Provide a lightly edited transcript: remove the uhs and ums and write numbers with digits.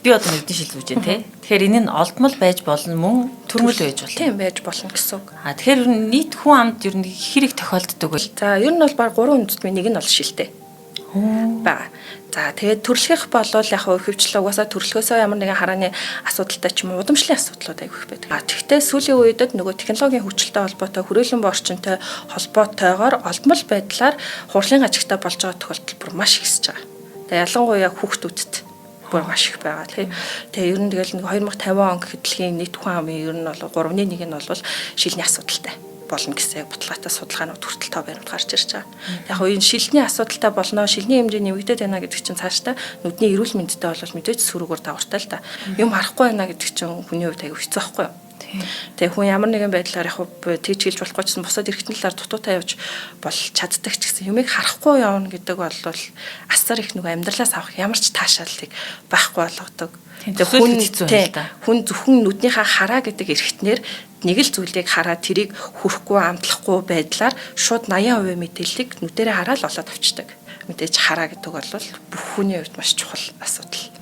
Би одоо нэгдэн шилжүүлж байна те. Тэгэхээр энэ нь олдмол байж болно мөн төрмөл байж болно. Тийм байж болно гэсэн үг. Тэгэхээр нийт хүн амд ер нь хэрэг тохиолддог вэ? За ер нь бол баг 3 үндэстний нэг нь бол шилтэй. Бага. За тэгээд төрөлхөх болвол яг хөвчлөө угаасаа төрөлхөөсөө ямар нэгэн харааны асуудалтай ч юм уу удамшлын асуудлууд айгүйх байдаг. Тэгвэл сүүлийн үедэд нөгөө технологийн хөгжилтэй холбоотой хүрээлэн боо орчинтой холбоотойгоор олдмол байдлаар хурлын ажигтай болж байгаа тохиолдол бүр маш ихсэж байгаа. Тэгээд ялангуяа хүүхдүүдэд бүр маш их байгаа тийм. Тэгээ ер нь тэгэл 2050 он гэхэд дэлхийн нийт хүн амын ер нь бол 3-ны 1 нь бол шилний асуудалтай болно гэсэн баталгаатай судалгаанууд хүртэл тоо баримт гарч ирж байгаа. Яг нь шилний асуудалтай болно, шилний хэмжээ нэмэгдээд байна гэдэг чинь цаашдаа нүдний эрүүл мэндэд бол мэдээж сүрүүгээр давартай л да. Юм харахгүй байна гэдэг чинь хүний хувьд аягүй хэцүү байхгүй юу? Тэгээ хүн ямар нэгэн байдлаар яг тийчилж болохгүй ч гэсэн бусад эргэтнэлээр дутуутай явж бол чаддаг ч гэсэн юмыг харахгүй явна гэдэг бол асар их нөгөө амьдралаас авах ямар ч таашааллыг байхгүй болгодог. Хүн зөвхөн нүднийхээ хараа гэдэг эргэтнээр нэг л зүйлийг хараад тэрийг хүрхгүй амтлахгүй байдлаар шууд 80% мэдээллийг нүдэрээ хараад олоод авчдаг. Мэдээж хараа гэдэг бол бүх хүний хувьд маш чухал асуудал.